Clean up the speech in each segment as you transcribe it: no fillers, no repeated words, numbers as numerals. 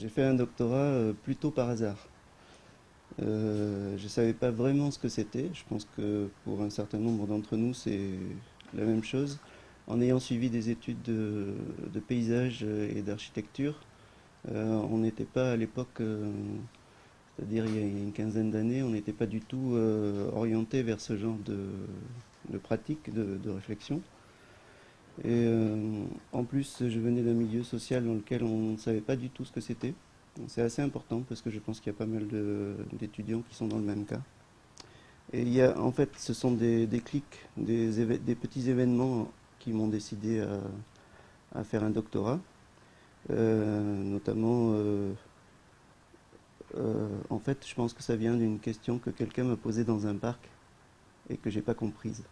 J'ai fait un doctorat plutôt par hasard. Je ne savais pas vraiment ce que c'était. Je pense que pour un certain nombre d'entre nous, c'est la même chose. En ayant suivi des études de paysage et d'architecture, on n'était pas à l'époque, c'est-à-dire il y a une quinzaine d'années, on n'était pas du tout orienté vers ce genre de pratique, de réflexion. Et en plus, je venais d'un milieu social dans lequel on ne savait pas du tout ce que c'était. C'est assez important parce que je pense qu'il y a pas mal d'étudiants qui sont dans le même cas. Et il y a, en fait, ce sont des clics, des petits événements qui m'ont décidé à faire un doctorat. Notamment, en fait, je pense que ça vient d'une question que quelqu'un m'a posée dans un parc et que j'ai pas comprise,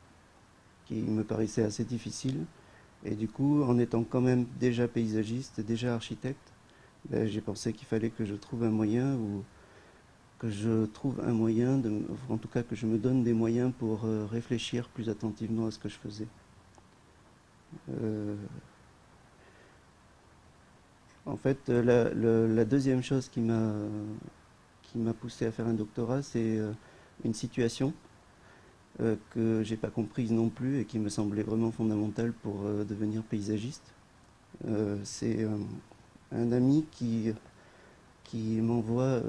qui me paraissait assez difficile. Et du coup, en étant quand même déjà paysagiste, déjà architecte, ben, j'ai pensé qu'il fallait que je trouve un moyen, ou que je trouve un moyen, en tout cas que je me donne des moyens pour réfléchir plus attentivement à ce que je faisais. Euh, En fait, la deuxième chose qui m'a poussé à faire un doctorat, c'est une situation que j'ai pas comprise non plus et qui me semblait vraiment fondamentale pour devenir paysagiste. C'est un ami qui m'envoie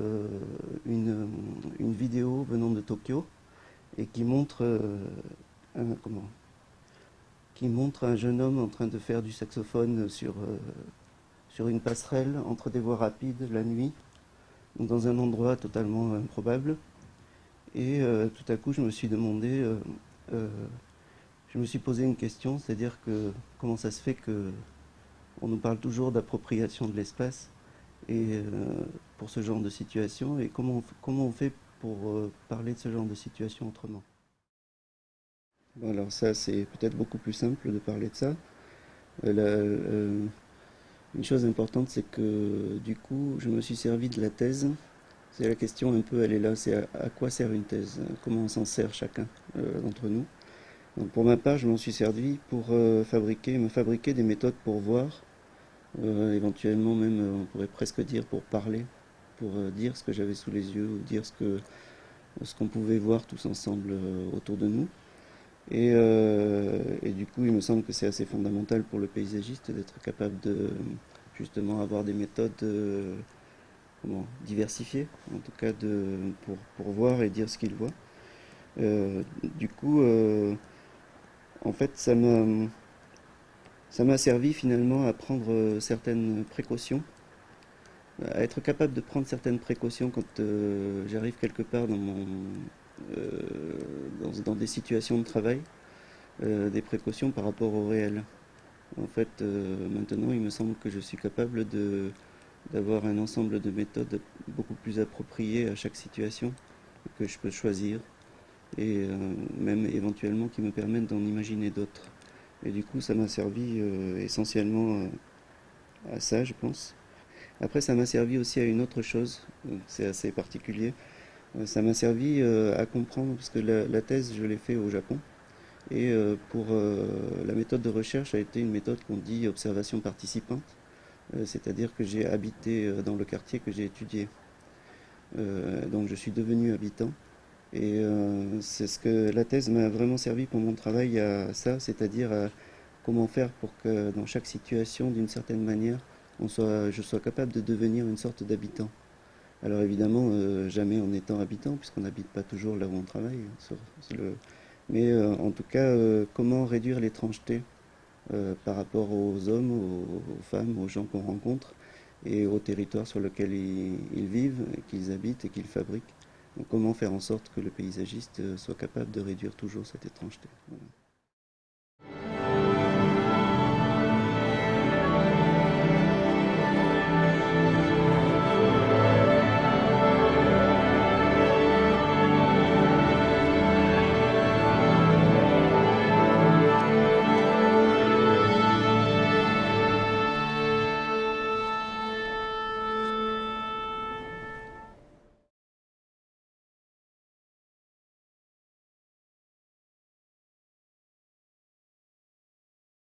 une vidéo venant de Tokyo et comment, qui montre un jeune homme en train de faire du saxophone sur une passerelle entre des voies rapides la nuit, dans un endroit totalement improbable. Et tout à coup, je me suis demandé, je me suis posé une question, c'est-à-dire que comment ça se fait que on nous parle toujours d'appropriation de l'espace et pour ce genre de situation, et comment on fait pour parler de ce genre de situation autrement. Bon, alors ça, c'est peut-être beaucoup plus simple de parler de ça. Une chose importante, c'est que du coup, je me suis servi de la thèse. C'est la question un peu, elle est là, c'est à quoi sert une thèse? Comment on s'en sert chacun d'entre nous? Donc pour ma part, je m'en suis servi pour me fabriquer des méthodes pour voir, éventuellement même, on pourrait presque dire pour parler, pour dire ce que j'avais sous les yeux, ou dire ce qu'on pouvait voir tous ensemble autour de nous. Et du coup, il me semble que c'est assez fondamental pour le paysagiste d'être capable de justement avoir des méthodes diversifiées, en tout cas pour voir et dire ce qu'il voit. Du coup, en fait, ça m'a servi finalement à prendre certaines précautions, à être capable de prendre certaines précautions quand j'arrive quelque part euh, dans des situations de travail, des précautions par rapport au réel. En fait, maintenant, il me semble que je suis capable d'avoir un ensemble de méthodes beaucoup plus appropriées à chaque situation que je peux choisir et même éventuellement qui me permettent d'en imaginer d'autres. Et du coup, ça m'a servi essentiellement à ça, je pense. Après, ça m'a servi aussi à une autre chose, c'est assez particulier. Ça m'a servi à comprendre, parce que la thèse, je l'ai fait au Japon. Et pour la méthode de recherche a été une méthode qu'on dit observation participante, c'est-à-dire que j'ai habité dans le quartier que j'ai étudié. Donc je suis devenu habitant. Et c'est ce que la thèse m'a vraiment servi pour mon travail à ça, c'est-à-dire à comment faire pour que dans chaque situation, d'une certaine manière, je sois capable de devenir une sorte d'habitant. Alors évidemment, jamais en étant habitant, puisqu'on n'habite pas toujours là où on travaille. Mais en tout cas, comment réduire l'étrangeté par rapport aux hommes, aux femmes, aux gens qu'on rencontre et au territoire sur lequel ils vivent, qu'ils habitent et qu'ils fabriquent. Donc, comment faire en sorte que le paysagiste soit capable de réduire toujours cette étrangeté. Voilà.